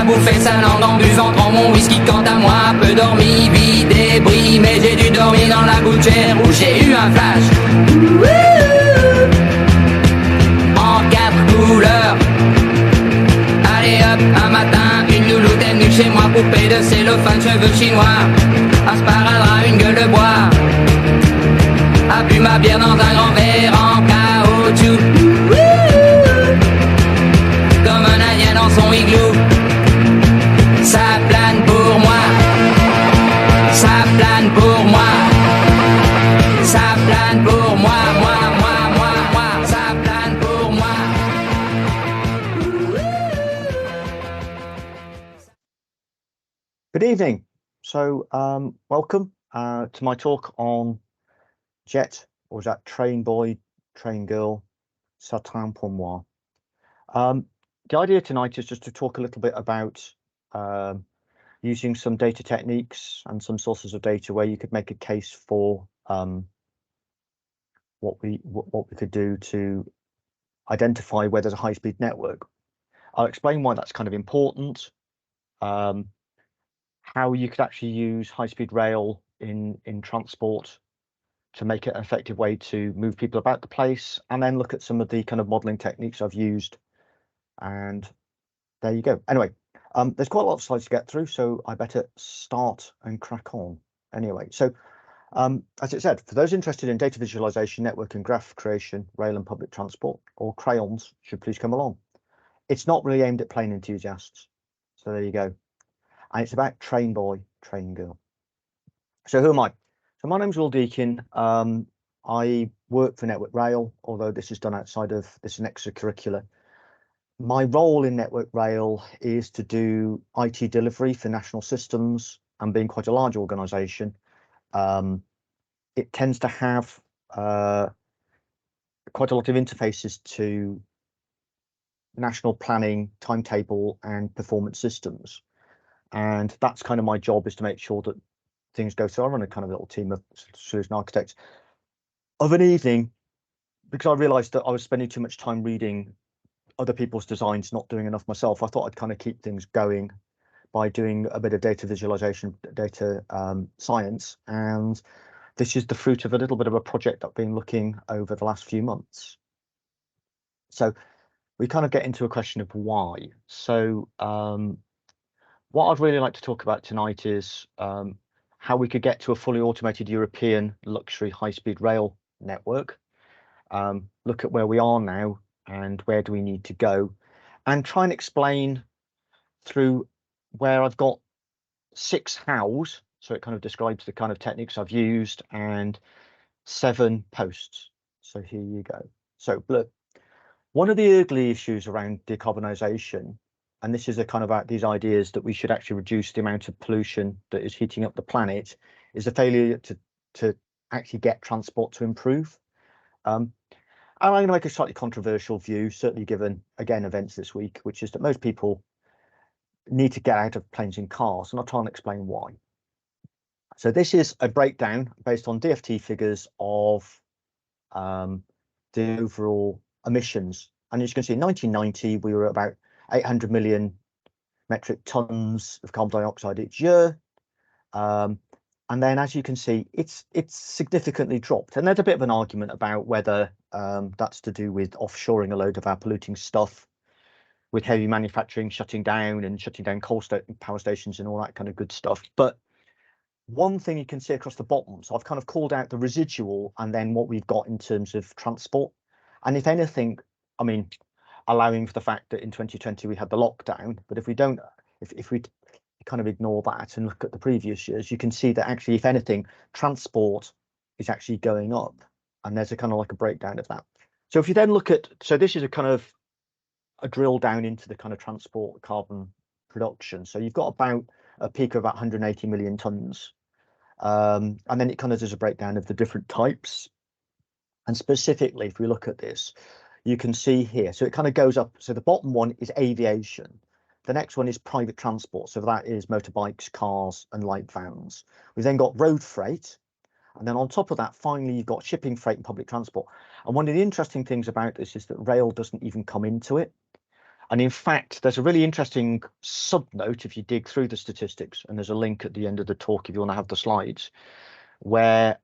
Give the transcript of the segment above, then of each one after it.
bouffé sa langue en buvant grand mon whisky. Quant à moi, peu dormi, vie débris, mais j'ai dû dormir dans la gouttière où j'ai eu un flash. En 4 couleurs. Allez hop, un matin, une louloute est venue chez moi, poupée de cellophane, cheveux chinois, un sparadrap, une gueule de bois, a bu ma bière dans un grand verre en caoutchouc, comme un indien dans son igloo. Ça plane pour moi, ça plane pour moi, ça plane pour moi, moi, ça plane pour moi. Good evening. So welcome to my talk on Jet, or is that Train Boy, Train Girl, Satin pour moi. The idea tonight is just to talk a little bit about using some data techniques and some sources of data where you could make a case for what we could do to identify where there's a high-speed network. I'll explain why that's kind of important. How you could actually use high-speed rail in transport to make it an effective way to move people about the place, and then look at some of the kind of modeling techniques I've used. And there you go. Anyway, there's quite a lot of slides to get through, so I better start and crack on. Anyway, so as it said, for those interested in data visualization, network and graph creation, rail and public transport, or crayons should please come along. It's not really aimed at plane enthusiasts, so there you go. And it's about Train Boy, Train Girl. So who am I? So my name's Will Deakin. I work for Network Rail, although this is done outside of this, an extracurricular. My role in Network Rail is to do IT delivery for national systems, and being quite a large organisation, it tends to have quite a lot of interfaces to national planning, timetable and performance systems. And that's kind of my job, is to make sure that things go through. I run a kind of little team of solution architects. Of an evening, because I realized that I was spending too much time reading other people's designs, not doing enough myself, I thought I'd kind of keep things going by doing a bit of data visualization, data science. And this is the fruit of a little bit of a project I've been looking over the last few months. So we kind of get into a question of why. So what I'd really like to talk about tonight is how we could get to a fully automated European luxury high-speed rail network, look at where we are now and where do we need to go, and try and explain through where I've got 6 hows, so it kind of describes the kind of techniques I've used, and 7 posts. So here you go. So look, one of the ugly issues around decarbonisation, and this is a kind of about these ideas that we should actually reduce the amount of pollution that is heating up the planet, is the failure to actually get transport to improve. And I'm going to make a slightly controversial view, certainly given, again, events this week, which is that most people need to get out of planes and cars, and I'll try and explain why. So this is a breakdown based on DFT figures of the overall emissions. And as you can see, in 1990, we were about 800 million metric tons of carbon dioxide each year. And then, as you can see, it's significantly dropped. And there's a bit of an argument about whether that's to do with offshoring a load of our polluting stuff, with heavy manufacturing shutting down coal power stations and all that kind of good stuff. But one thing you can see across the bottom, so I've kind of called out the residual and then what we've got in terms of transport. And if anything, I mean, allowing for the fact that in 2020 we had the lockdown, but if we kind of ignore that and look at the previous years, you can see that actually, if anything, transport is actually going up, and there's a kind of like a breakdown of that. So if you then look at, so this is a kind of a drill down into the kind of transport carbon production. So you've got about a peak of about 180 million tons, and then it kind of does a breakdown of the different types. And specifically, if we look at this, you can see here, so it kind of goes up. So the bottom one is aviation. The next one is private transport. So that is motorbikes, cars and light vans. We've then got road freight. And then on top of that, finally, you've got shipping, freight and public transport. And one of the interesting things about this is that rail doesn't even come into it. And in fact, there's a really interesting subnote if you dig through the statistics, and there's a link at the end of the talk if you want to have the slides, where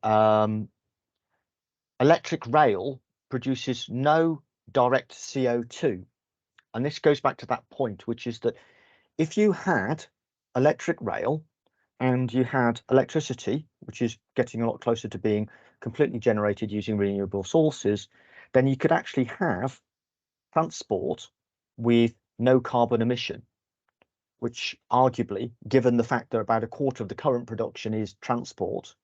electric rail produces no direct CO2. And this goes back to that point, which is that if you had electric rail and you had electricity, which is getting a lot closer to being completely generated using renewable sources, then you could actually have transport with no carbon emission, which arguably, given the fact that about a quarter of the current production is transport,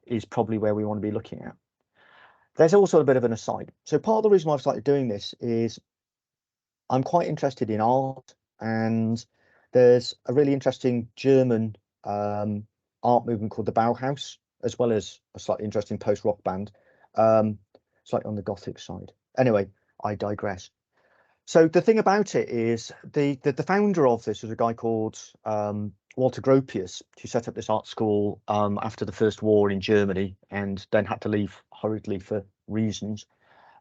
is probably where we want to be looking at. There's also a bit of an aside. So part of the reason why I've started doing this is I'm quite interested in art, and there's a really interesting German art movement called the Bauhaus, as well as a slightly interesting post-rock band, slightly on the Gothic side. Anyway, I digress. So the thing about it is the founder of this was a guy called Walter Gropius, who set up this art school after the First War in Germany, and then had to leave hurriedly for reasons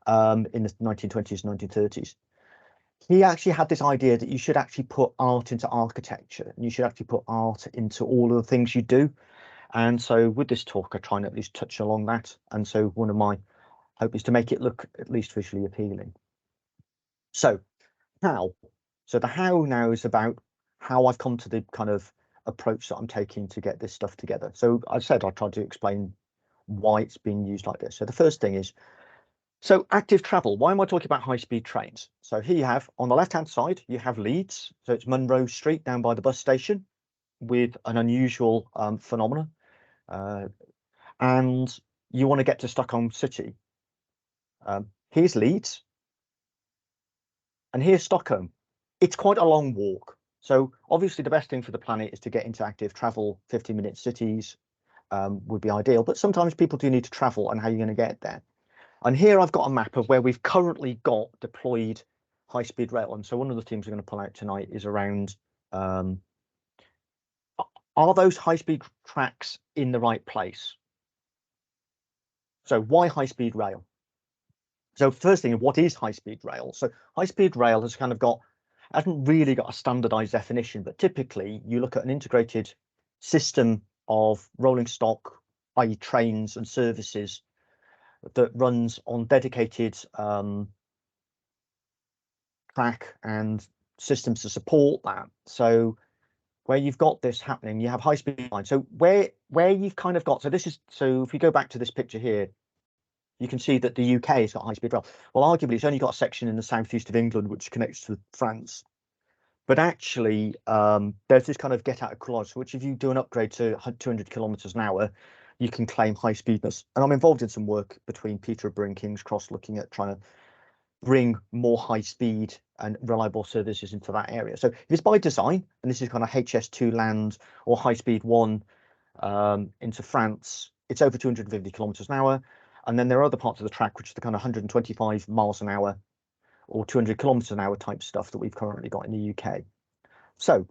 in the 1920s, 1930s. He actually had this idea that you should actually put art into architecture, and you should actually put art into all of the things you do. And so with this talk, I try and at least touch along that. And so one of my hope is to make it look at least visually appealing. So how? So the how now is about how I've come to the kind of approach that I'm taking to get this stuff together. So I said I tried to explain why it's being used like this. So the first thing is, so active travel. Why am I talking about high-speed trains? So here you have, on the left-hand side, you have Leeds. So it's Munro Street down by the bus station with an unusual phenomenon. And you want to get to Stockholm City. Here's Leeds. And here's Stockholm. It's quite a long walk. So obviously the best thing for the planet is to get into active travel. 15-minute cities would be ideal. But sometimes people do need to travel, and how you're going to get there. And here I've got a map of where we've currently got deployed high-speed rail. And so one of the themes we're going to pull out tonight is around, are those high-speed tracks in the right place? So why high-speed rail? So first thing, what is high-speed rail? So high-speed rail has kind of hasn't really got a standardized definition, but typically you look at an integrated system of rolling stock, i.e. trains and services, that runs on dedicated track and systems to support that. So where you've got this happening, you have high speed lines. So where you've kind of got, so if you go back to this picture here, you can see that the UK has got high speed rail. Well, arguably it's only got a section in the southeast of England which connects to France. But actually, there's this kind of get out of clause, which if you do an upgrade to 200 kilometers an hour, you can claim high speedness. And I'm involved in some work between Peterborough and King's Cross, looking at trying to bring more high speed and reliable services into that area. So if it's by design, and this is kind of HS2 land or high speed 1 into France, it's over 250 kilometers an hour. And then there are other parts of the track, which are the kind of 125 miles an hour or 200 kilometers an hour type stuff that we've currently got in the UK. So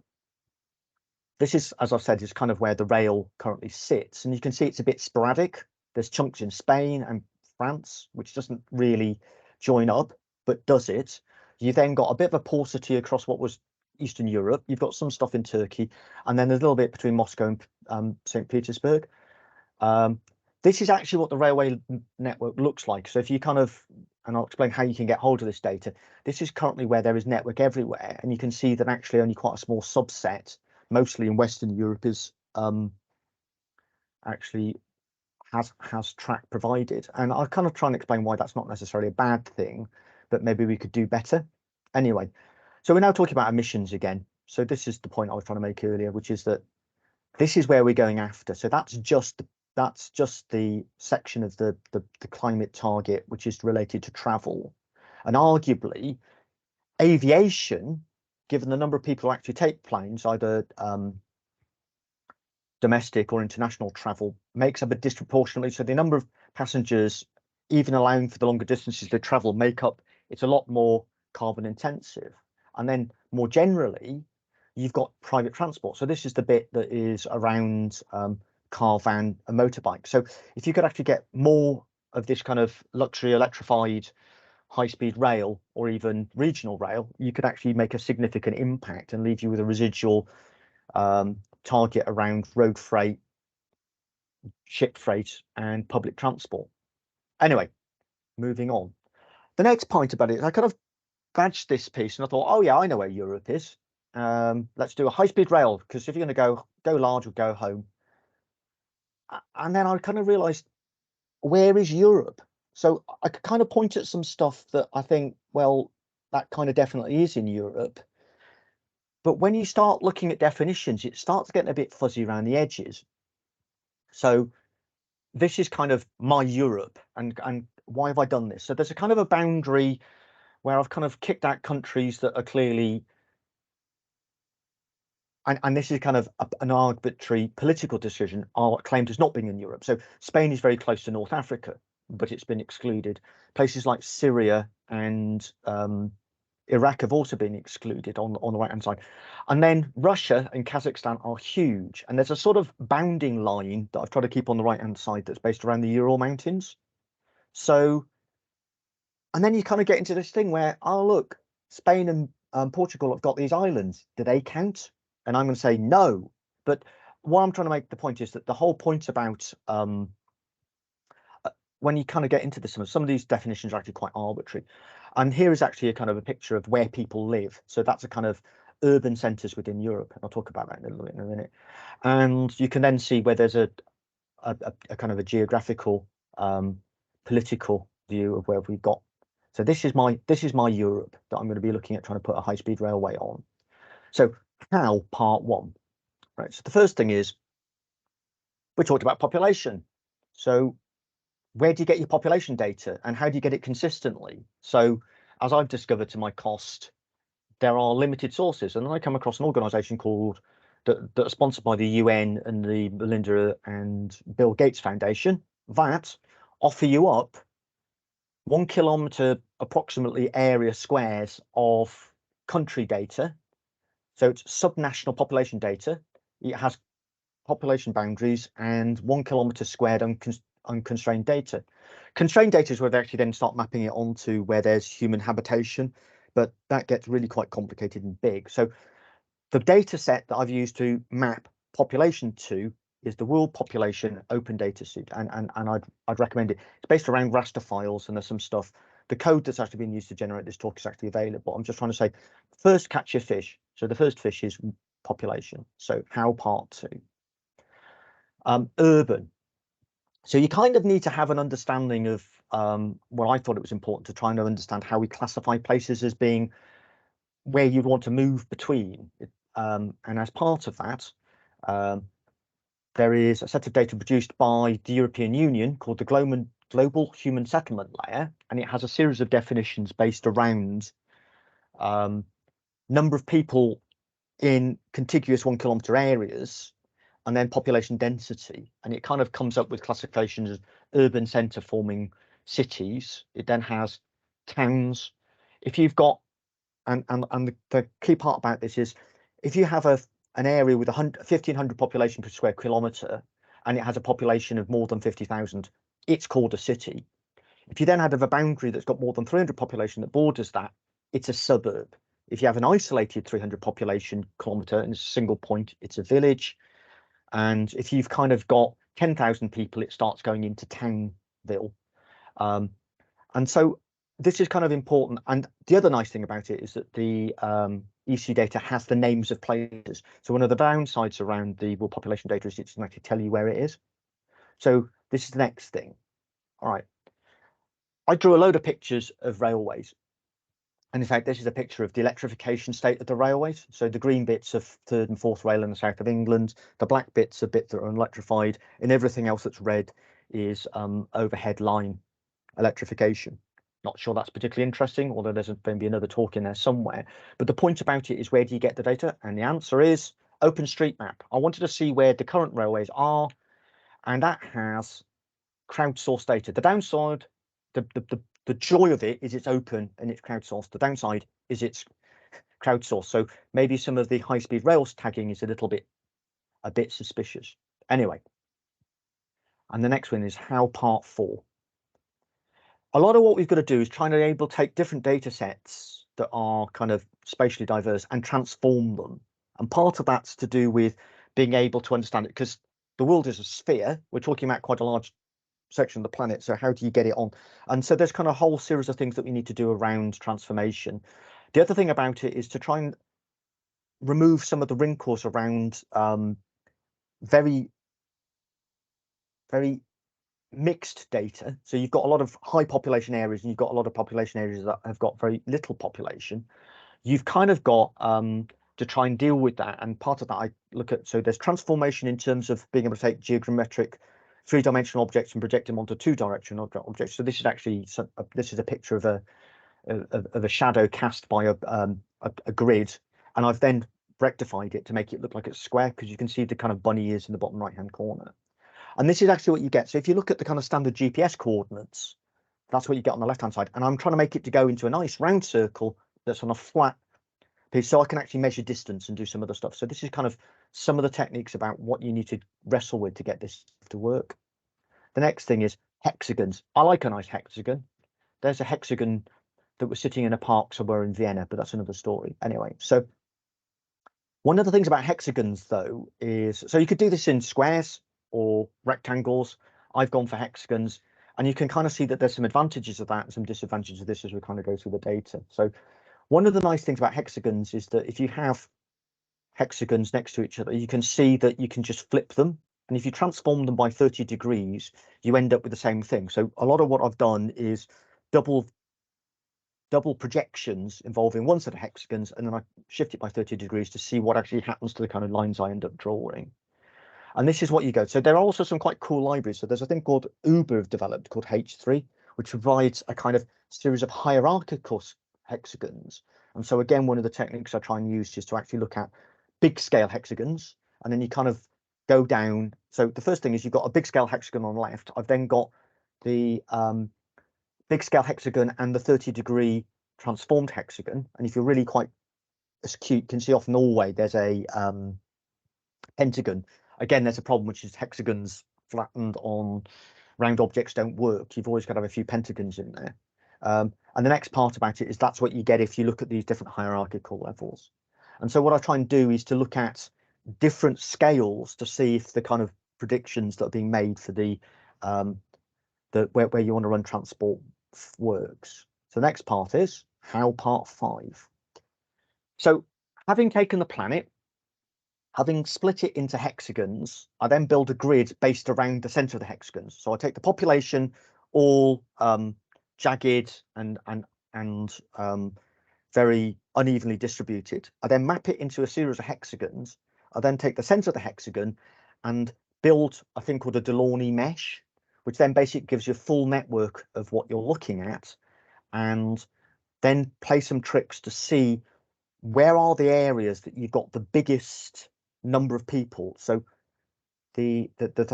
this is, as I've said, is kind of where the rail currently sits. And you can see it's a bit sporadic. There's chunks in Spain and France, which doesn't really join up, but does it. You then got a bit of a paucity across what was Eastern Europe. You've got some stuff in Turkey, and then there's a little bit between Moscow and St. Petersburg. This is actually what the railway network looks like. So if you kind of, and I'll explain how you can get hold of this data. This is currently where there is network everywhere, and you can see that actually only quite a small subset, mostly in Western Europe, is actually has track provided. And I'll kind of try and explain why that's not necessarily a bad thing, but maybe we could do better. Anyway, so we're now talking about emissions again. So this is the point I was trying to make earlier, which is that this is where we're going after. So that's just the section of the climate target which is related to travel. And arguably aviation, given the number of people who actually take planes, either domestic or international travel, makes up a disproportionately, so the number of passengers, even allowing for the longer distances they travel, it's a lot more carbon intensive. And then more generally, you've got private transport. So this is the bit that is around car, van, and motorbike. So if you could actually get more of this kind of luxury electrified high-speed rail or even regional rail, you could actually make a significant impact and leave you with a residual target around road freight, ship freight, and public transport. Anyway, moving on. The next point about it is I kind of badged this piece and I thought, oh yeah, I know where Europe is. Let's do a high-speed rail, because if you're going to go large or go home. And then I kind of realized, where is Europe? So I could kind of point at some stuff that I think, well, that kind of definitely is in Europe. But when you start looking at definitions, it starts getting a bit fuzzy around the edges. So this is kind of my Europe, and why have I done this? So there's a kind of a boundary where I've kind of kicked out countries that are clearly, and this is kind of an arbitrary political decision, are claimed as not being in Europe. So Spain is very close to North Africa, but it's been excluded. Places like Syria and Iraq have also been excluded on the right-hand side. And then Russia and Kazakhstan are huge. And there's a sort of bounding line that I've tried to keep on the right-hand side that's based around the Ural Mountains. So, and then you kind of get into this thing where, oh, look, Spain and Portugal have got these islands. Do they count? And I'm going to say no. But what I'm trying to make the point is that the whole point about when you kind of get into this, some of these definitions are actually quite arbitrary. And here is actually a kind of a picture of where people live. So that's a kind of urban centres within Europe. And I'll talk about that in a minute. And you can then see where there's a kind of a geographical, political view of where we've got. So this is my Europe that I'm going to be looking at, trying to put a high-speed railway on. So how, part one, right? So the first thing is, we talked about population. So where do you get your population data and how do you get it consistently? So as I've discovered to my cost, there are limited sources. And then I come across an organization called that are sponsored by the UN and the Melinda and Bill Gates Foundation that offer you up 1 kilometer approximately area squares of country data. So it's subnational population data. It has population boundaries and 1 kilometer squared unconstrained data. Constrained data is where they actually then start mapping it onto where there's human habitation, but that gets really quite complicated and big. So the data set that I've used to map population to is the World Population Open Data Suite, and I'd recommend it. It's based around raster files, and there's some stuff. The code that's actually been used to generate this talk is actually available. I'm just trying to say, first catch your fish. So the first fish is population. So how, part two. Urban. So you kind of need to have an understanding of what I thought it was important to try and understand how we classify places as being where you'd want to move between. And as part of that, there is a set of data produced by the European Union called the Global Human Settlement Layer, and it has a series of definitions based around number of people in contiguous 1 kilometer areas, and then population density. And it kind of comes up with classifications as urban centre forming cities. It then has towns. If you've got, and the key part about this is, if you have an area with 1,500 population per square kilometre, and it has a population of more than 50,000, it's called a city. If you then have a boundary that's got more than 300 population that borders that, it's a suburb. If you have an isolated 300 population kilometre in a single point, it's a village. And if you've kind of got 10,000 people, it starts going into townville. And so this is kind of important. And the other nice thing about it is that the EC data has the names of places. So one of the downsides around the world population data is it doesn't actually tell you where it is. So this is the next thing. All right. I drew a load of pictures of railways. And in fact, this is a picture of the electrification state of the railways. So the green bits are third and fourth rail in the south of England. The black bits are bits that are electrified, and everything else that's red is overhead line electrification. Not sure that's particularly interesting, although there's going to be another talk in there somewhere. But the point about it is, where do you get the data? And the answer is OpenStreetMap. I wanted to see where the current railways are, and that has crowdsourced data. The downside, the joy of it is it's open and it's crowdsourced. The downside is it's crowdsourced. So maybe some of the high-speed rails tagging is a bit suspicious. Anyway, and the next one is how, part four. a lot of what we've got to do is try and able to take different data sets that are kind of spatially diverse and transform them. And part of that's to do with being able to understand it, because the world is a sphere. We're talking about quite a large section of the planet. So how do you get it on? And so there's kind of a whole series of things that we need to do around transformation. The other thing about it is to try and remove some of the wrinkles around very, very mixed data. So you've got a lot of high population areas and you've got a lot of population areas that have got very little population. You've kind of got to try and deal with that. And part of that I look at, so there's transformation in terms of being able to take geometric three-dimensional objects and project them onto two-dimensional objects. So this is actually, this is a picture of a shadow cast by a grid, and I've then rectified it to make it look like it's square, because you can see the kind of bunny ears in the bottom right hand corner. And this is actually what you get. So if you look at the kind of standard GPS coordinates, that's what you get on the left hand side. And I'm trying to make it to go into a nice round circle that's on a flat piece, so I can actually measure distance and do some other stuff. So this is kind of some of the techniques about what you need to wrestle with to get this to work. The next thing is hexagons. I like a nice hexagon. There's a hexagon that was sitting in a park somewhere in Vienna, but that's another story. Anyway, so one of the things about hexagons, though, is, so you could do this in squares or rectangles. I've gone for hexagons, and you can kind of see that there's some advantages of that and some disadvantages of this as we kind of go through the data. So one of the nice things about hexagons is that if you have hexagons next to each other, you can see that you can just flip them. And if you transform them by 30 degrees, you end up with the same thing. So a lot of what I've done is double projections involving one set of hexagons, and then I shift it by 30 degrees to see what actually happens to the kind of lines I end up drawing. And this is what you go. So there are also some quite cool libraries. So there's a thing called Uber have developed called H3, which provides a kind of series of hierarchical hexagons. And so again, one of the techniques I try and use is to actually look at big scale hexagons, and then you kind of go down. So the first thing is you've got a big scale hexagon on the left. I've then got the big scale hexagon and the 30-degree transformed hexagon. And if you're really quite acute, you can see off Norway, there's a pentagon. Again, there's a problem, which is hexagons flattened on round objects don't work. You've always got to have a few pentagons in there. And the next part about it is that's what you get if you look at these different hierarchical levels. And so what I try and do is to look at different scales to see if the kind of predictions that are being made for the where you want to run transport works. So the next part is how, part 5. So having taken the planet, having split it into hexagons, I then build a grid based around the center of the hexagons. So I take the population, all jagged and very unevenly distributed. I then map it into a series of hexagons. I then take the center of the hexagon and build a thing called a Delaunay mesh, which then basically gives you a full network of what you're looking at, and then play some tricks to see where are the areas that you've got the biggest number of people. So the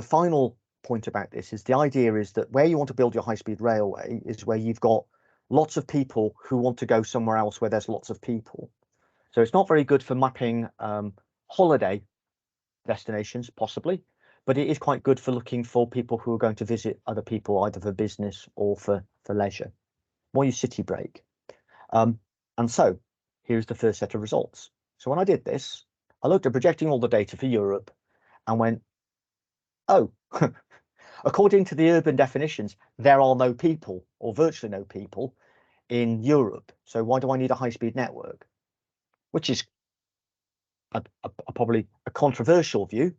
final point about this is the idea is that where you want to build your high-speed railway is where you've got lots of people who want to go somewhere else where there's lots of people. So it's not very good for mapping holiday destinations, possibly, but it is quite good for looking for people who are going to visit other people, either for business or for leisure. More your city break. And so here's the first set of results. So when I did this, I looked at projecting all the data for Europe and went, oh, according to the urban definitions, there are no people, or virtually no people, in Europe. So why do I need a high-speed network? Which is probably a controversial view,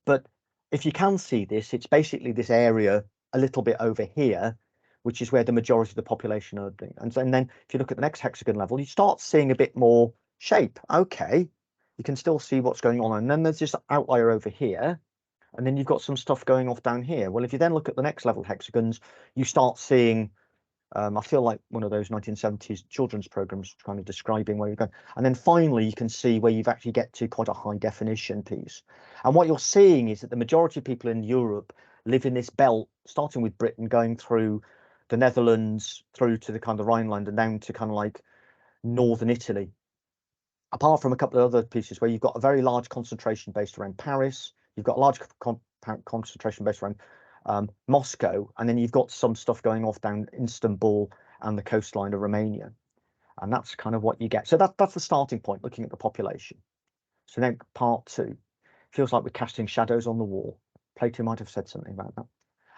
but if you can see this, it's basically this area a little bit over here, which is where the majority of the population are doing. And then if you look at the next hexagon level, you start seeing a bit more shape. Okay, you can still see what's going on. And then there's this outlier over here, and then you've got some stuff going off down here. Well, if you then look at the next level hexagons, you start seeing, I feel like one of those 1970s children's programs kind of describing where you're going. And then finally, you can see where you've actually get to quite a high definition piece. And what you're seeing is that the majority of people in Europe live in this belt, starting with Britain, going through the Netherlands, through to the kind of Rhineland and down to kind of like northern Italy. Apart from a couple of other pieces where you've got a very large concentration based around Paris, you've got a large concentration based around Moscow, and then you've got some stuff going off down Istanbul and the coastline of Romania. And that's kind of what you get. So that's the starting point, looking at the population. So then part 2, feels like we're casting shadows on the wall. Plato might have said something about that.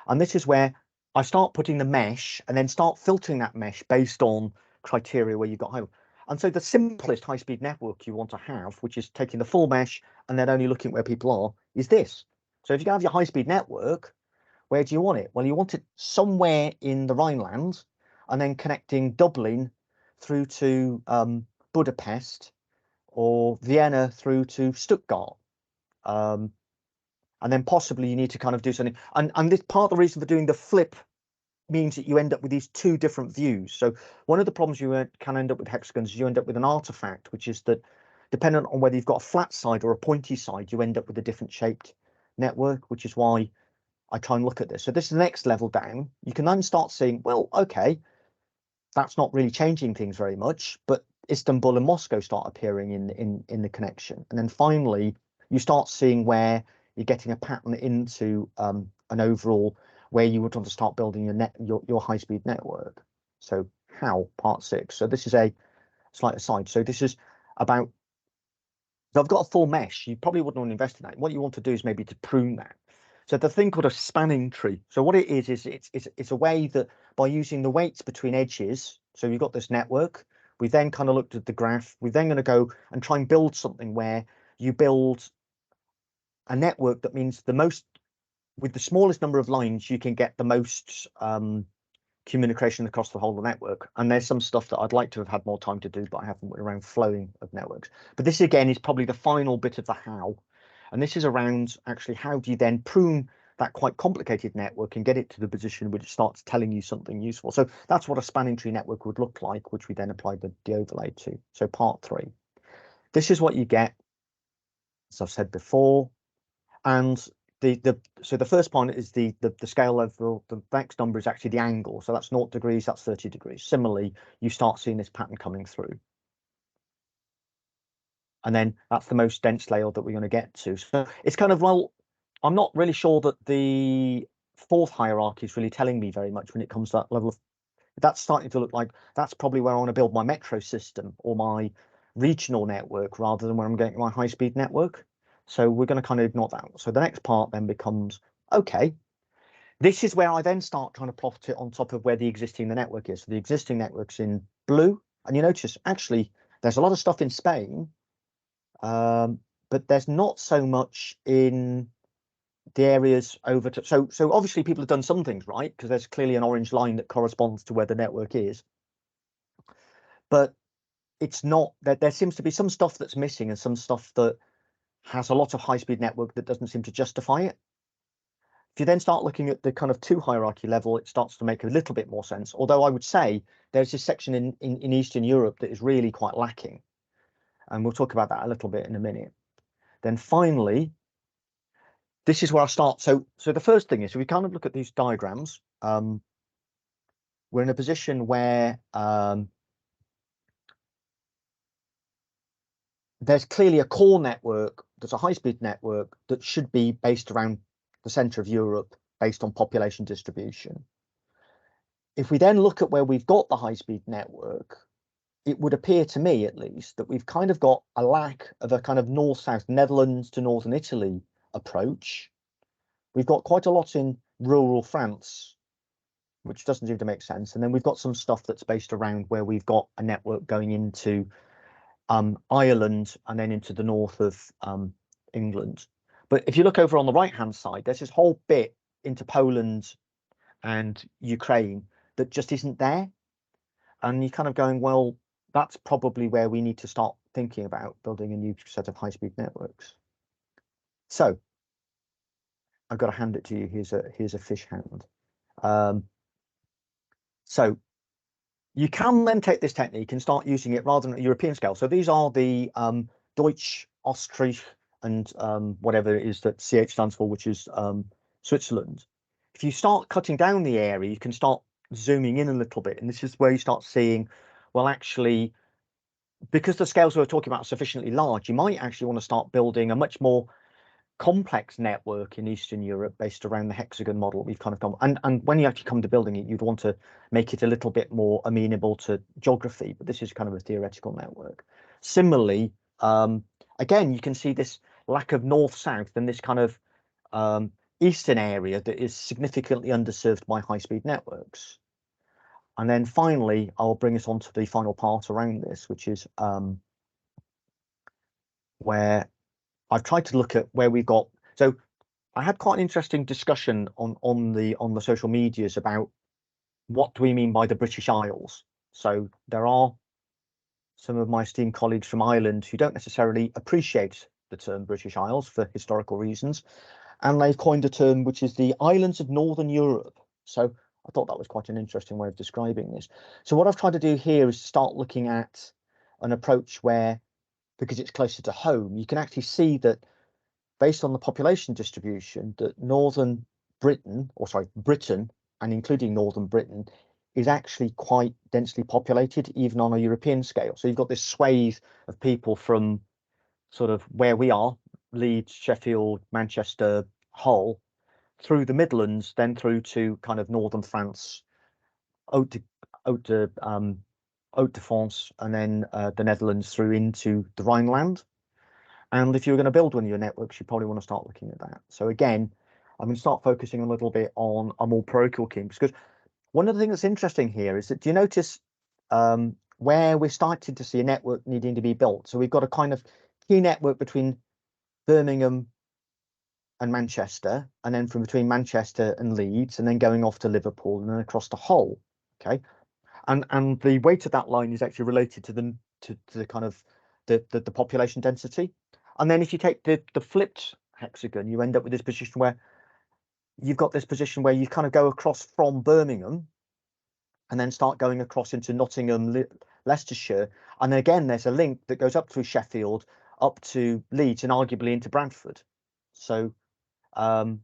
And this is where I start putting the mesh and then start filtering that mesh based on criteria where you've got high. And so the simplest high-speed network you want to have, which is taking the full mesh and then only looking at where people are, is this. So if you have your high-speed network, where do you want it? Well, you want it somewhere in the Rhineland and then connecting Dublin through to Budapest or Vienna through to Stuttgart. And then possibly you need to kind of do something. And this part of the reason for doing the flip means that you end up with these 2 different views. So one of the problems you can end up with hexagons is you end up with an artifact, which is that dependent on whether you've got a flat side or a pointy side, you end up with a different shaped network, which is why I try and look at this. So this is the next level down. You can then start seeing, well, okay, that's not really changing things very much, but Istanbul and Moscow start appearing in the connection. And then finally, you start seeing where you're getting a pattern into an overall where you would want to start building your high-speed network. So how, part 6. So this is a slight aside. So this is about, so I've got a full mesh. You probably wouldn't want to invest in that. What you want to do is maybe to prune that. So the thing called a spanning tree. So what it is it's a way that by using the weights between edges, so you've got this network, we then kind of looked at the graph, we're then going to go and try and build something where you build a network that means with the smallest number of lines, you can get the most communication across the whole of the network. And there's some stuff that I'd like to have had more time to do, but I haven't, around flowing of networks. But this again is probably the final bit of the how. And this is around actually how do you then prune that quite complicated network and get it to the position which starts telling you something useful. So that's what a spanning tree network would look like, which we then applied the overlay to. So part 3. This is what you get, as I've said before. And so the first point is the scale level. The next number is actually the angle. So that's 0 degrees, that's 30 degrees. Similarly, you start seeing this pattern coming through. And then that's the most dense layer that we're going to get to. So it's kind of, well, I'm not really sure that the 4th hierarchy is really telling me very much when it comes to that level of, that's starting to look like that's probably where I want to build my metro system or my regional network rather than where I'm getting my high-speed network. So we're going to kind of ignore that. So the next part then becomes, okay, this is where I then start trying to plot it on top of where the existing network is. So the existing network's in blue, and you notice actually there's a lot of stuff in Spain, but there's not so much in the areas over to, so obviously people have done some things right, because there's clearly an orange line that corresponds to where the network is, but it's not that there seems to be some stuff that's missing and some stuff that has a lot of high-speed network that doesn't seem to justify it. If you then start looking at the kind of 2 hierarchy level, it starts to make a little bit more sense, although I would say there's this section in Eastern Europe that is really quite lacking, and we'll talk about that a little bit in a minute. Then finally, this is where I start. So the first thing is, if we kind of look at these diagrams, we're in a position where there's clearly a core network that's a high-speed network that should be based around the center of Europe based on population distribution. If we then look at where we've got the high-speed network, it would appear to me at least that we've kind of got a lack of a kind of north-south, Netherlands to northern Italy approach. We've got quite a lot in rural France, which doesn't seem to make sense. And then we've got some stuff that's based around where we've got a network going into Ireland and then into the north of England. But if you look over on the right-hand side, there's this whole bit into Poland and Ukraine that just isn't there. And you're kind of going, well, that's probably where we need to start thinking about building a new set of high-speed networks. So I've got to hand it to you. Here's a fish hand. So you can then take this technique and start using it rather than a European scale. So these are the Deutsch, Österreich, and whatever it is that CH stands for, which is Switzerland. If you start cutting down the area, you can start zooming in a little bit. And this is where you start seeing, well, actually, because the scales we were talking about are sufficiently large, you might actually want to start building a much more complex network in Eastern Europe based around the hexagon model we've kind of gone. And when you actually come to building it, you'd want to make it a little bit more amenable to geography, but this is kind of a theoretical network. Similarly, again, you can see this lack of north-south and this kind of eastern area that is significantly underserved by high-speed networks. And then finally, I'll bring us on to the final part around this, which is where I've tried to look at where we've got. So I had quite an interesting discussion on the social medias about what do we mean by the British Isles. So there are some of my esteemed colleagues from Ireland who don't necessarily appreciate the term British Isles for historical reasons, and they've coined a term which is the islands of Northern Europe. So I thought that was quite an interesting way of describing this. So what I've tried to do here is start looking at an approach where, because it's closer to home, you can actually see that based on the population distribution, that Northern Britain, or sorry, Britain, and including Northern Britain, is actually quite densely populated, even on a European scale. So you've got this swathe of people from sort of where we are, Leeds, Sheffield, Manchester, Hull, through the Midlands, then through to kind of northern France, Haute-de-France, and then the Netherlands through into the Rhineland. And if you're going to build one of your networks, you probably want to start looking at that. So again, I'm going to start focusing a little bit on a more parochial schemes, because one of the things that's interesting here is that, do you notice where we're starting to see a network needing to be built? So we've got a kind of key network between Birmingham and Manchester, and then from between Manchester and Leeds, and then going off to Liverpool and then across to Hull. Okay, and the weight of that line is actually related to the kind of the population density. And then if you take the flipped hexagon, you end up with this position where you've got this position where you kind of go across from Birmingham and then start going across into Nottingham, Leicestershire, and then again there's a link that goes up through Sheffield, up to Leeds, and arguably into Bradford. So and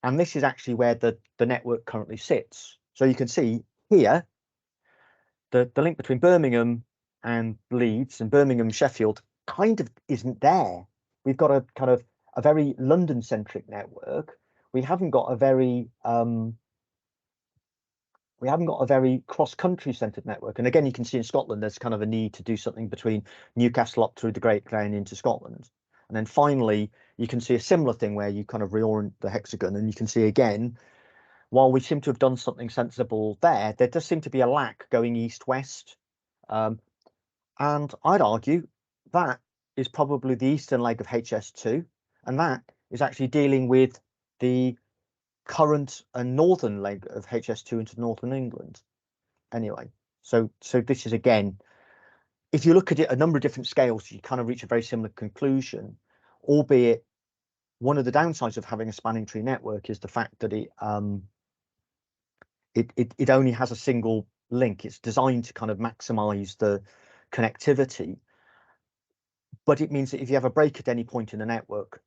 this is actually where the network currently sits. So you can see here the link between Birmingham and Leeds and Birmingham, Sheffield kind of isn't there. We've got a kind of a very London-centric network. We haven't got a very cross-country centered network. And again, you can see in Scotland, there's kind of a need to do something between Newcastle up through the Great Glen into Scotland. And then finally, you can see a similar thing where you kind of reorient the hexagon, and you can see again, while we seem to have done something sensible there, there does seem to be a lack going east-west. And I'd argue that is probably the eastern leg of HS2, and that is actually dealing with the current and northern leg of HS2 into northern England. Anyway, so this is, again, if you look at it a number of different scales, you kind of reach a very similar conclusion, albeit one of the downsides of having a spanning tree network is the fact that it only has a single link. It's designed to kind of maximize the connectivity, but it means that if you have a break at any point in the network,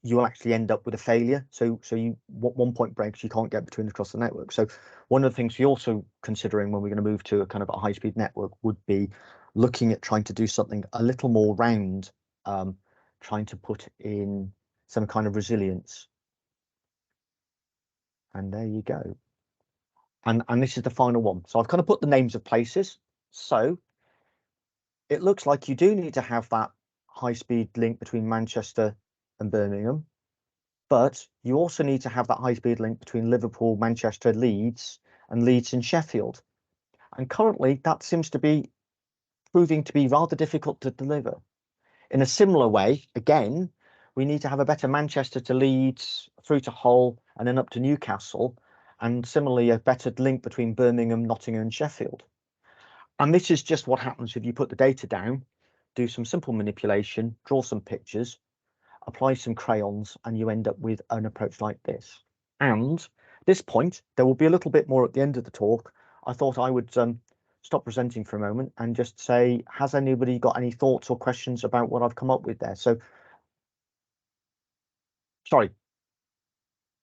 you will actually end up with a failure. So you one point breaks, you can't get between across the network. So one of the things we're also considering when we're going to move to a kind of a high-speed network would be looking at trying to do something a little more round, trying to put in some kind of resilience. And there you go. And this is the final one. So I've kind of put the names of places. So it looks like you do need to have that high-speed link between Manchester and Birmingham, but you also need to have that high-speed link between Liverpool, Manchester, Leeds, and Leeds and Sheffield. And currently, that seems to be proving to be rather difficult to deliver. In a similar way, again, we need to have a better Manchester to Leeds, through to Hull, and then up to Newcastle, and similarly, a better link between Birmingham, Nottingham, and Sheffield. And this is just what happens if you put the data down, do some simple manipulation, draw some pictures, apply some crayons, and you end up with an approach like this. And at this point, there will be a little bit more at the end of the talk. I thought I would stop presenting for a moment and just say, has anybody got any thoughts or questions about what I've come up with there? So, sorry,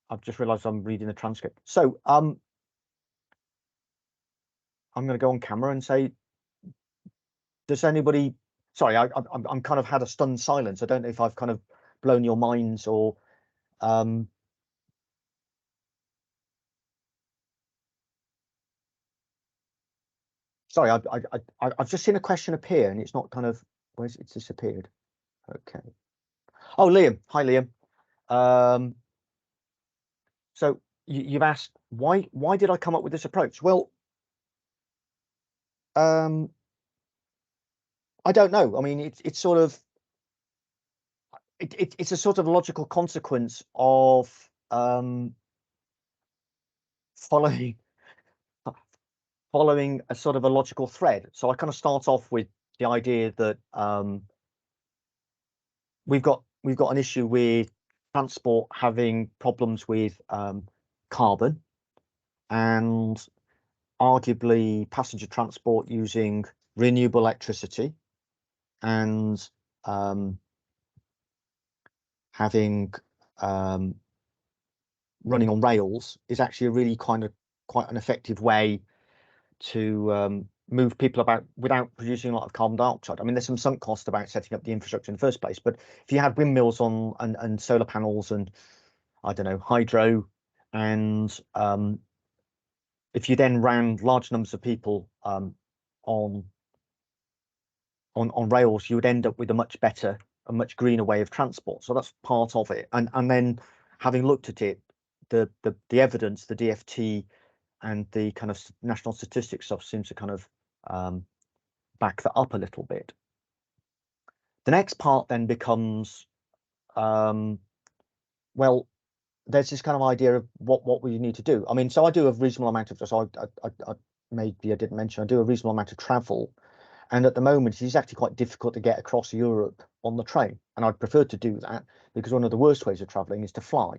I've just realized I'm reading the transcript. So I'm going to go on camera and say, does anybody, sorry, I'm kind of had a stunned silence. I don't know if I've kind of blown your minds, or sorry, I've just seen a question appear and it's not kind of, where's it's disappeared? Okay. Oh, Liam. Hi, Liam. So you've asked why did I come up with this approach? Well, I don't know. I mean, it's sort of it's a sort of logical consequence of following a sort of a logical thread. So I kind of start off with the idea that we've got an issue with transport having problems with carbon, and arguably passenger transport using renewable electricity, and having running on rails is actually a really quite an effective way to move people about without producing a lot of carbon dioxide. I mean, there's some sunk cost about setting up the infrastructure in the first place, but if you had windmills on and solar panels and I don't know, hydro, and if you then ran large numbers of people on rails, you would end up with a much better, a much greener way of transport. So that's part of it. And then having looked at it, the evidence, the DFT and the kind of national statistics stuff seems to kind of back that up a little bit. The next part then becomes, well, there's this kind of idea of what we need to do. I mean, so I do a reasonable amount of, so I maybe I didn't mention, I do a reasonable amount of travel. And at the moment, it is actually quite difficult to get across Europe on the train. And I'd prefer to do that because one of the worst ways of traveling is to fly.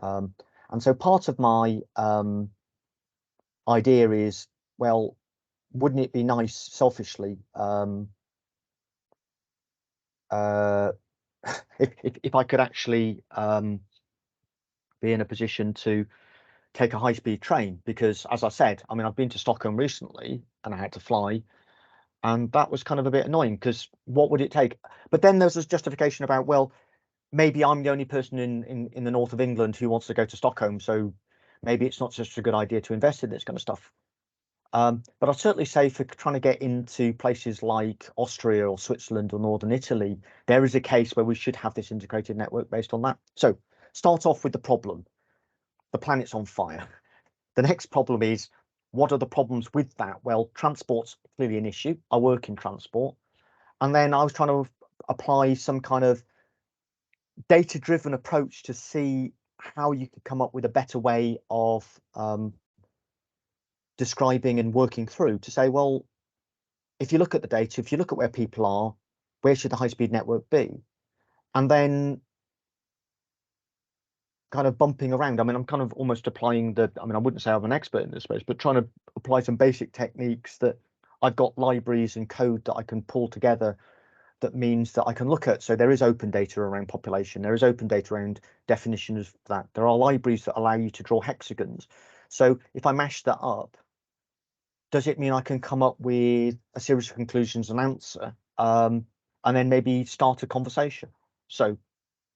And so part of my idea is, well, wouldn't it be nice, selfishly, if I could actually be in a position to take a high-speed train? Because, as I said, I mean, I've been to Stockholm recently and I had to fly, and that was kind of a bit annoying because what would it take? But then there's this justification about, well, maybe I'm the only person in the north of England who wants to go to Stockholm, so maybe it's not such a good idea to invest in this kind of stuff. But I'd certainly say for trying to get into places like Austria or Switzerland or Northern Italy, there is a case where we should have this integrated network based on that. So start off with the problem. The planet's on fire. The next problem is, what are the problems with that? Well, transport's clearly an issue. I work in transport. And then I was trying to apply some kind of data-driven approach to see how you could come up with a better way of describing and working through to say, well, if you look at the data, if you look at where people are, where should the high-speed network be? And then kind of bumping around. I mean, I'm kind of almost applying I mean, I wouldn't say I'm an expert in this space, but trying to apply some basic techniques that I've got libraries and code that I can pull together that means that I can look at. So there is open data around population. There is open data around definitions of that. There are libraries that allow you to draw hexagons. So if I mash that up, does it mean I can come up with a series of conclusions and answer, and then maybe start a conversation? So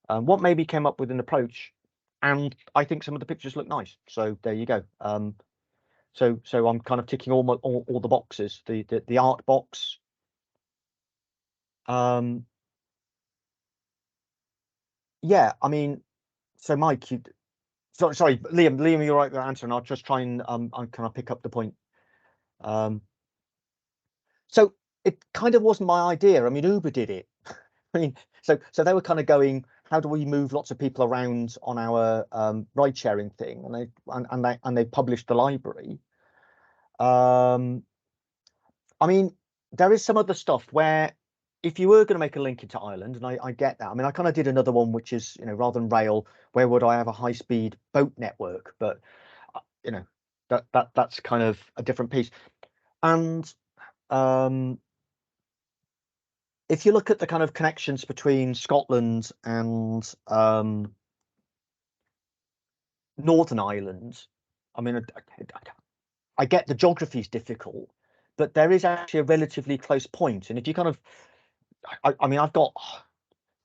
what maybe came up with an approach, and I think some of the pictures look nice. So there you go. So I'm kind of ticking all the boxes. The art box. Yeah, I mean, so Mike, sorry, Liam, you're right with the answer, and I'll just try and kind of pick up the point. So it kind of wasn't my idea. I mean, Uber did it. I mean, so they were kind of going, how do we move lots of people around on our ride sharing thing? And they published the library. I mean, there is some other stuff where if you were going to make a link into Ireland, and I get that. I mean, I kind of did another one, which is, you know, rather than rail, where would I have a high-speed boat network? But you know, that's kind of a different piece. And if you look at the kind of connections between Scotland and Northern Ireland, I mean, I get the geography is difficult, but there is actually a relatively close point. And if you kind of, I mean, I've got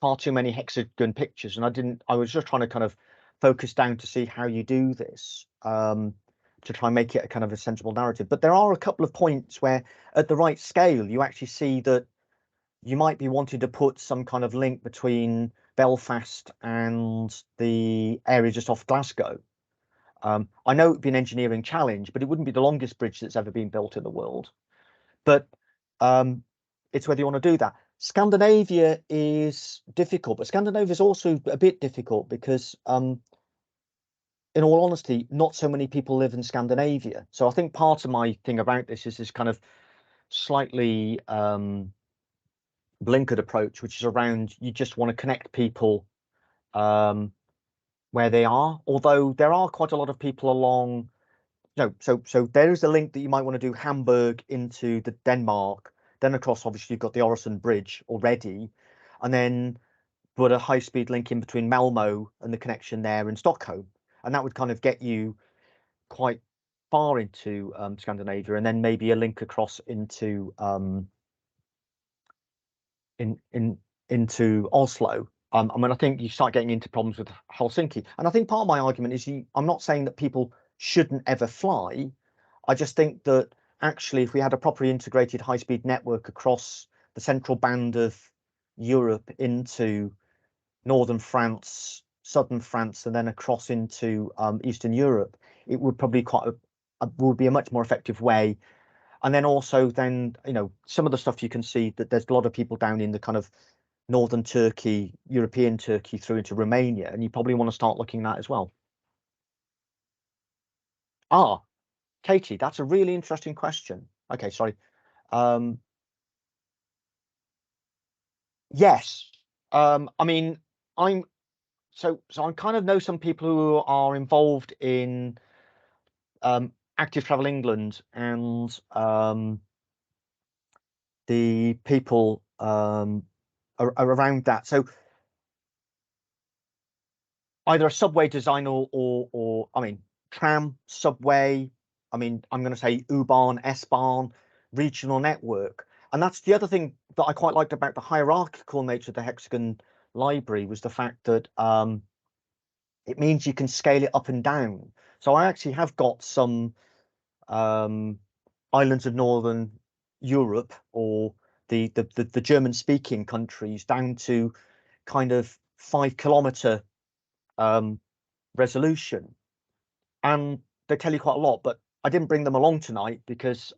far too many hexagon pictures, and I was just trying to kind of focus down to see how you do this, to try and make it a kind of a sensible narrative. But there are a couple of points where at the right scale, you actually see that you might be wanting to put some kind of link between Belfast and the area just off Glasgow. I know it'd be an engineering challenge, but it wouldn't be the longest bridge that's ever been built in the world. But it's whether you want to do that. Scandinavia is difficult, but Scandinavia is also a bit difficult because, in all honesty, not so many people live in Scandinavia. So I think part of my thing about this is this kind of slightly blinkered approach, which is around you just want to connect people where they are. Although there are quite a lot of people along. No, so there is a link that you might want to do Hamburg into the Denmark, then across. Obviously, you've got the Øresund Bridge already, and then put a high-speed link in between Malmo and the connection there in Stockholm, and that would kind of get you quite far into Scandinavia, and then maybe a link across into into Oslo. I mean, I think you start getting into problems with Helsinki, and I think part of my argument is I'm not saying that people shouldn't ever fly. I just think that actually, if we had a properly integrated high-speed network across the central band of Europe into northern France, southern France, and then across into Eastern Europe, it would probably would be a much more effective way. And then also, then some of the stuff you can see that there's a lot of people down in the kind of northern Turkey, European Turkey through into Romania, and you probably want to start looking at that as well. Katie, that's a really interesting question. Okay, sorry. Yes. I mean, I kind of know some people who are involved in Active Travel England and the people around that. So either a subway design or I mean, tram, subway. I mean, I'm going to say U-Bahn, S-Bahn, regional network. And that's the other thing that I quite liked about the hierarchical nature of the Hexagon library, was the fact that it means you can scale it up and down. So I actually have got some islands of Northern Europe, or the German-speaking countries, down to kind of 5-kilometer resolution, and they tell you quite a lot. But I didn't bring them along tonight because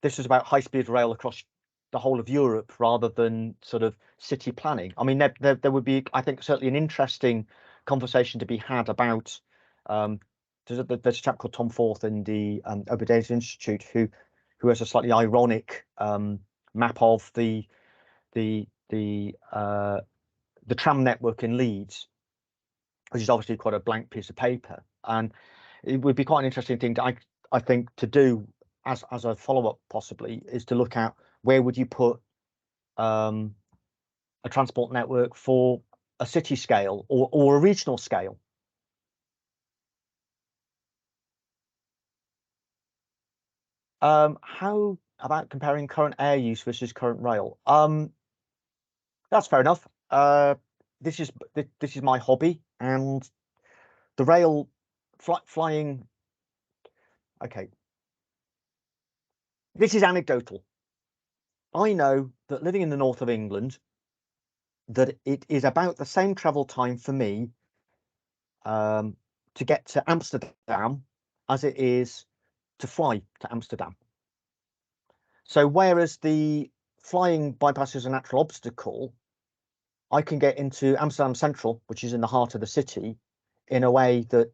this is about high-speed rail across the whole of Europe rather than sort of city planning. I mean, there would be, I think, certainly an interesting conversation to be had about. There's a chap called Tom Forth in the Open Data Institute who has a slightly ironic map of the tram network in Leeds, which is obviously quite a blank piece of paper, and it would be quite an interesting thing I think to do as a follow-up, possibly, is to look at where would you put a transport network for a city scale or a regional scale. How about comparing current air use versus current rail? That's fair enough. This is my hobby, and the rail flying. Okay, this is anecdotal. I know that living in the north of England, that it is about the same travel time for me to get to Amsterdam as it is to fly to Amsterdam. So whereas the flying bypasses a natural obstacle, I can get into Amsterdam Central, which is in the heart of the city, in a way that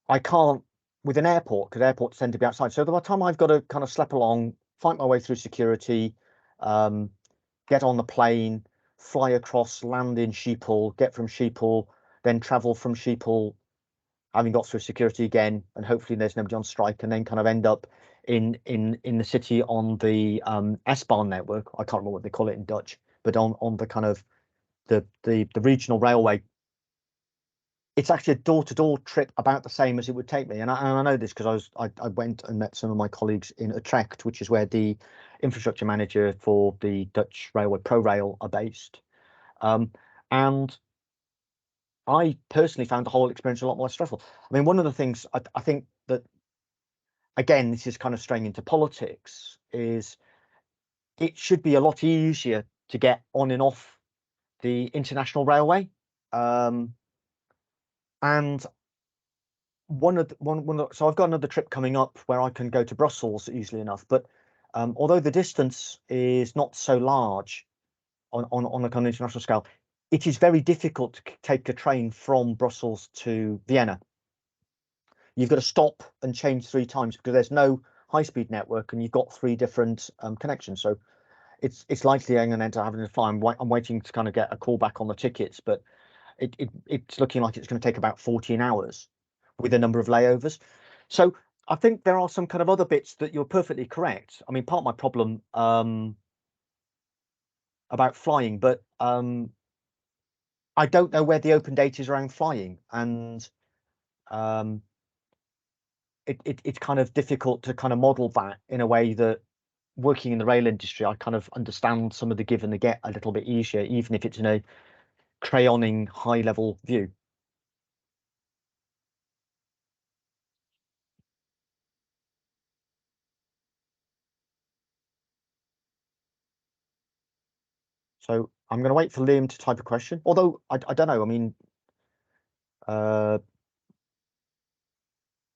I can't with an airport, because airports tend to be outside. So by the time I've got to kind of slip along, fight my way through security, get on the plane, fly across, land in Schiphol, get from Schiphol, then travel from Schiphol, having got through security again, and hopefully there's nobody on strike, and then kind of end up in the city on the S-Bahn network. I can't remember what they call it in Dutch, but on the kind of the regional railway it's actually a door-to-door trip about the same as it would take me. And I know this because I went and met some of my colleagues in Utrecht, which is where the infrastructure manager for the Dutch railway ProRail are based. And I personally found the whole experience a lot more stressful. I mean, one of the things I think that, again, this is kind of straying into politics, is it should be a lot easier to get on and off the international railway. And so I've got another trip coming up where I can go to Brussels easily enough. But although the distance is not so large on a kind of international scale, it is very difficult to take a train from Brussels to Vienna. You've got to stop and change 3 times because there's no high-speed network, and you've got 3 different connections. So it's likely I'm going to end up having to fly. I'm waiting to kind of get a call back on the tickets, but it's looking like it's going to take about 14 hours with a number of layovers. So I think there are some kind of other bits that you're perfectly correct. I mean, part of my problem about flying, but I don't know where the open data is around flying, and it's kind of difficult to kind of model that in a way that, working in the rail industry, I kind of understand some of the give and the get a little bit easier, even if it's in a crayoning high level view. So I'm going to wait for Liam to type a question, although I don't know. I mean,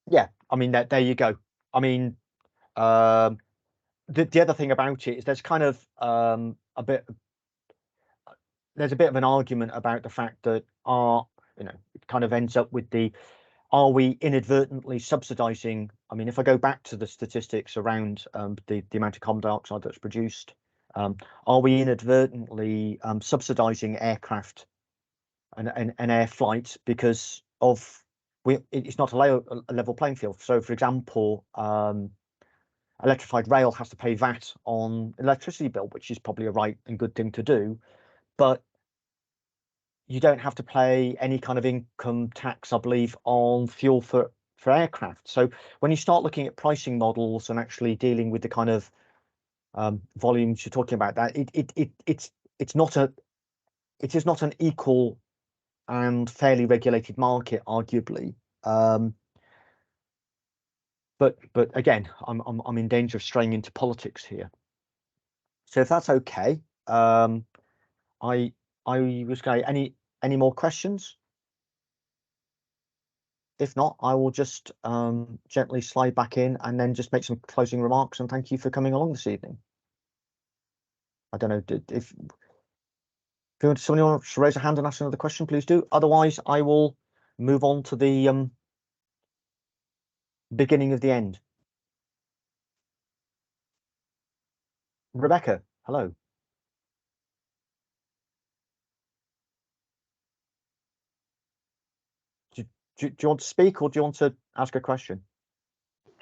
yeah, I mean, there you go. I mean, the other thing about it is there's kind of there's a bit of an argument about the fact that it kind of ends up with are we inadvertently subsidizing? I mean, if I go back to the statistics around the amount of carbon dioxide that's produced, are we inadvertently subsidizing aircraft and air flight because it's not a level playing field? So, for example, electrified rail has to pay VAT on electricity bill, which is probably a right and good thing to do, but you don't have to pay any kind of income tax, I believe, on fuel for aircraft. So when you start looking at pricing models and actually dealing with the kind of volumes you're talking about, that it is not an equal and fairly regulated market, arguably. But again, I'm in danger of straying into politics here. So if that's okay, I was going, any more questions? If not, I will just gently slide back in and then just make some closing remarks, and thank you for coming along this evening. I don't know if somebody wants to raise a hand and ask another question, please do. Otherwise, I will move on to the beginning of the end. Rebecca, hello. Do you want to speak, or do you want to ask a question?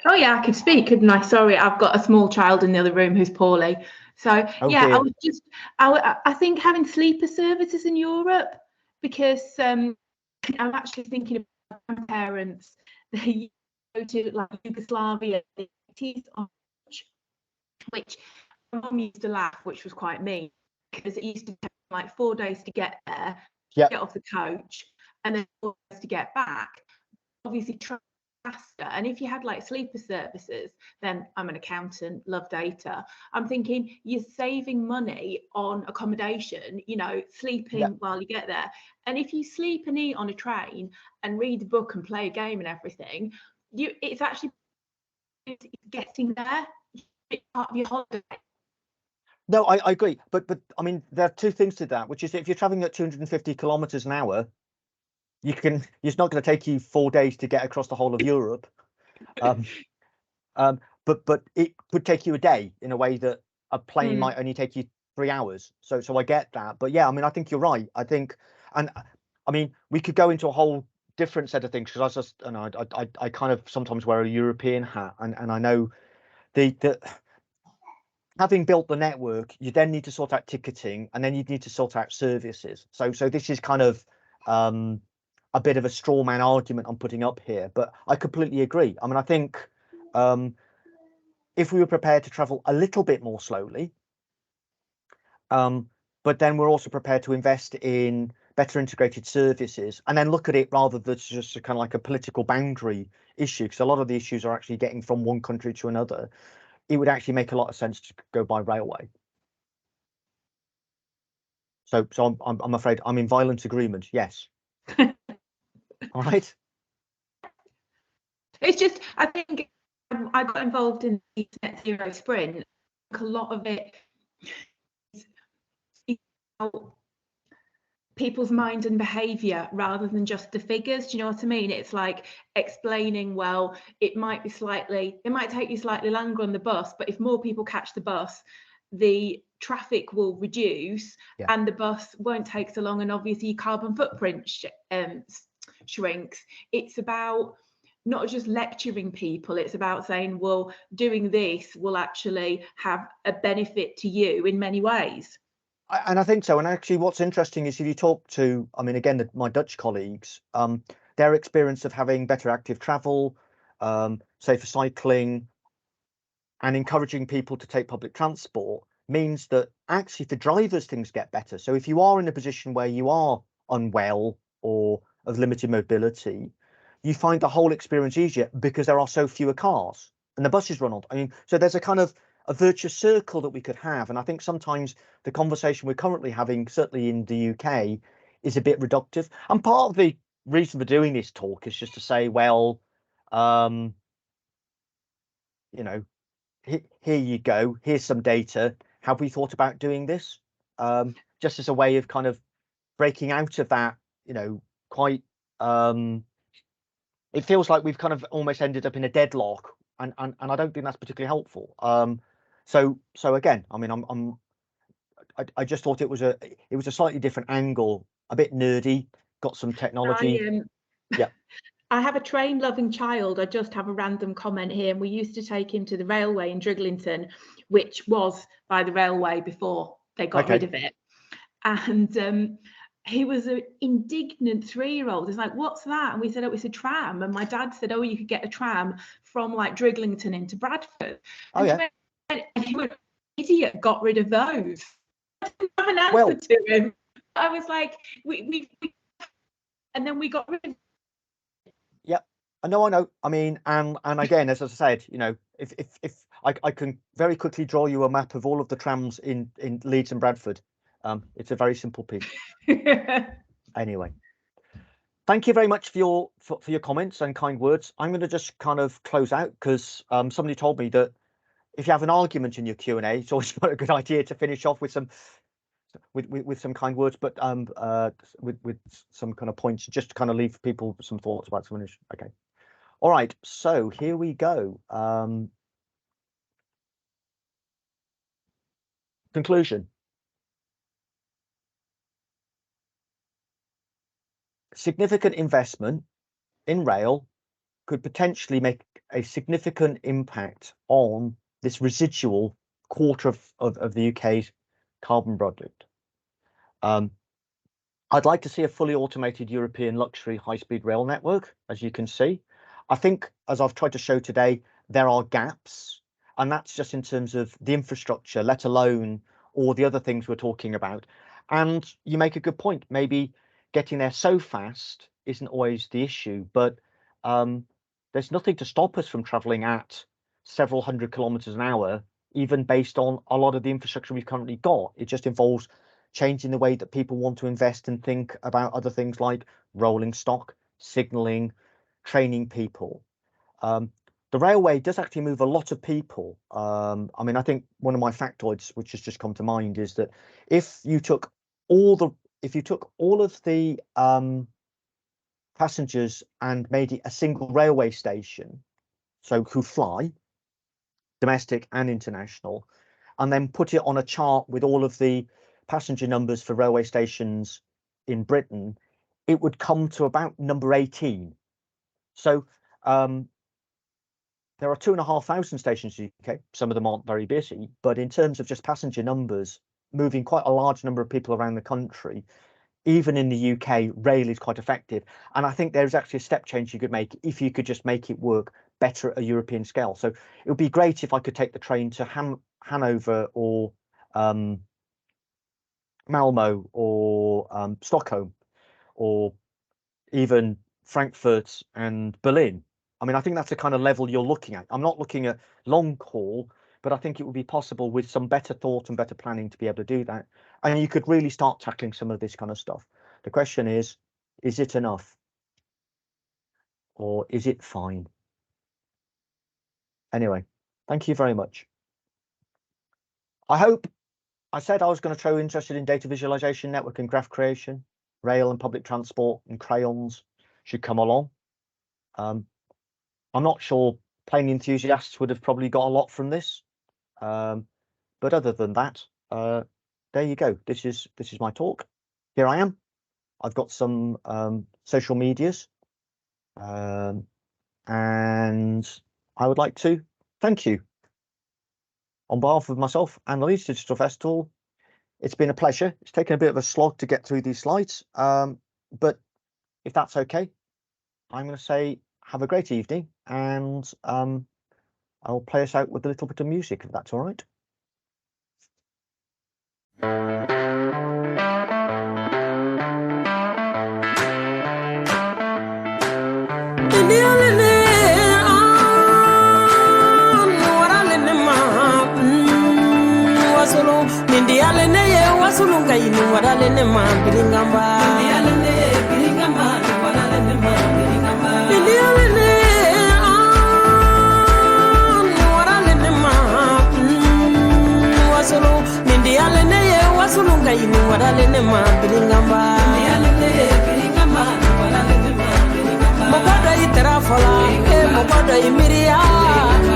Oh yeah, I could speak, couldn't I? Sorry, I've got a small child in the other room who's poorly. So yeah, dear. I think having sleeper services in Europe, because I'm actually thinking about my parents. They go to like Yugoslavia, which my mum used to laugh, which was quite mean, because it used to take like 4 days to get there, Yeah. get off the coach, and then 4 days to get back. Obviously, faster. And if you had like sleeper services, then I'm an accountant, love data. I'm thinking you're saving money on accommodation, sleeping while you get there. And if you sleep and eat on a train and read a book and play a game and everything, it's actually getting there. It's part of your holiday. No, I agree, but I mean, there are 2 things to that, which is if you're traveling at 250 kilometers an hour, it's not going to take you 4 days to get across the whole of Europe. But it could take you a day in a way that a plane might only take you 3 hours. So I get that. But yeah, I mean, I think you're right. I think, and I mean, we could go into a whole different set of things, because I kind of sometimes wear a European hat, and I know the having built the network, you then need to sort out ticketing, and then you need to sort out services. So this is kind of a bit of a straw man argument I'm putting up here, but I completely agree. I mean, I think if we were prepared to travel a little bit more slowly, but then we're also prepared to invest in better integrated services, and then look at it rather than just a kind of like a political boundary issue, because a lot of the issues are actually getting from one country to another, it would actually make a lot of sense to go by railway. So I'm afraid I'm in violent agreement. Yes. All right. It's just, I think I got involved in the net zero sprint. A lot of it is about people's mind and behavior rather than just the figures. Do you know what I mean? It's like explaining, well, it might take you slightly longer on the bus, but if more people catch the bus, the traffic will reduce, Yeah. and the bus won't take so long, and obviously your carbon footprint shrinks. It's about not just lecturing people, it's about saying, well, doing this will actually have a benefit to you in many ways. And I think so. And actually, what's interesting is if you talk to, I mean, again, my Dutch colleagues, their experience of having better active travel, safer cycling, and encouraging people to take public transport means that actually for drivers, things get better. So if you are in a position where you are unwell or of limited mobility, you find the whole experience easier because there are so fewer cars and the buses run on. I mean, so there's a kind of a virtuous circle that we could have. And I think sometimes the conversation we're currently having, certainly in the UK, is a bit reductive. And part of the reason for doing this talk is just to say, well, you know, here you go. Here's some data. Have we thought about doing this? Just as a way of kind of breaking out of that, you know, quite. It feels like we've kind of almost ended up in a deadlock, and I don't think that's particularly helpful. So again, I mean, I just thought it was a slightly different angle, a bit nerdy, got some technology. Yeah. I have a train-loving child. I just have a random comment here. And we used to take him to the railway in Driglington, which was by the railway before they got rid of it. And he was an indignant 3-year-old. He's like, "What's that?" And we said, "Oh, it's a tram." And my dad said, "Oh, you could get a tram from like Driglington into Bradford." Oh, yeah. And he was an idiot, got rid of those. I didn't have an answer to him. I was like, we and then we got rid of. Yeah, I know. I mean, and again, as I said, you know, if I can very quickly draw you a map of all of the trams in Leeds and Bradford. It's a very simple piece. Anyway, thank you very much for your comments and kind words. I'm going to just kind of close out because somebody told me that if you have an argument in your Q&A, it's always not a good idea to finish off with some some kind words, but with some kind of points, just to kind of leave people some thoughts about some issues. Okay, all right, so here we go. Conclusion. Significant investment in rail could potentially make a significant impact on this residual quarter of the UK's carbon budget. I'd like to see a fully automated European luxury high-speed rail network, as you can see. I think, as I've tried to show today, there are gaps, and that's just in terms of the infrastructure, let alone all the other things we're talking about. And you make a good point. Maybe getting there so fast isn't always the issue, but there's nothing to stop us from traveling at several hundred kilometers an hour, even based on a lot of the infrastructure we've currently got. It just involves changing the way that people want to invest and think about other things like rolling stock, signalling, training people. The railway does actually move a lot of people. I mean, I think one of my factoids, which has just come to mind, is that if you took all of the passengers and made it a single railway station, so who fly, domestic and international, and then put it on a chart with all of the passenger numbers for railway stations in Britain, it would come to about number 18. So there are 2,500 stations in the UK. Some of them aren't very busy, but in terms of just passenger numbers, moving quite a large number of people around the country, even in the UK, rail is quite effective. And I think there's actually a step change you could make if you could just make it work better at a European scale. So it would be great if I could take the train to Hanover or Malmo or Stockholm or even Frankfurt and Berlin. I mean, I think that's the kind of level you're looking at. I'm not looking at long haul, but I think it would be possible with some better thought and better planning to be able to do that. And you could really start tackling some of this kind of stuff. The question is it enough? Or is it fine? Anyway, thank you very much. I hope I said I was going to throw interested in data visualization, network and graph creation, rail and public transport and crayons should come along. I'm not sure plane enthusiasts would have probably got a lot from this. But other than that, there you go. This is my talk. Here I am. I've got some social medias. And I would like to thank you on behalf of myself and the Leeds Digital Festival. It's been a pleasure. It's taken a bit of a slog to get through these slides, but if that's okay, I'm going to say have a great evening, and I'll play us out with a little bit of music, if that's all right.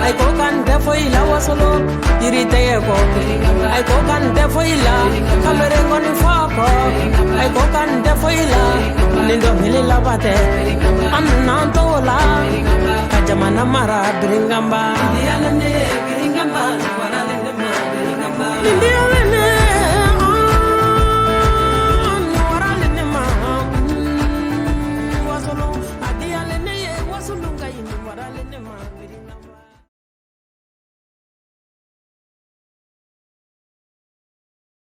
I go can defo ila wasolo irite ko I go can defo ila kamere ngoni foko I go can defo ila lindo hilila bate amna tola kajamana mara bringamba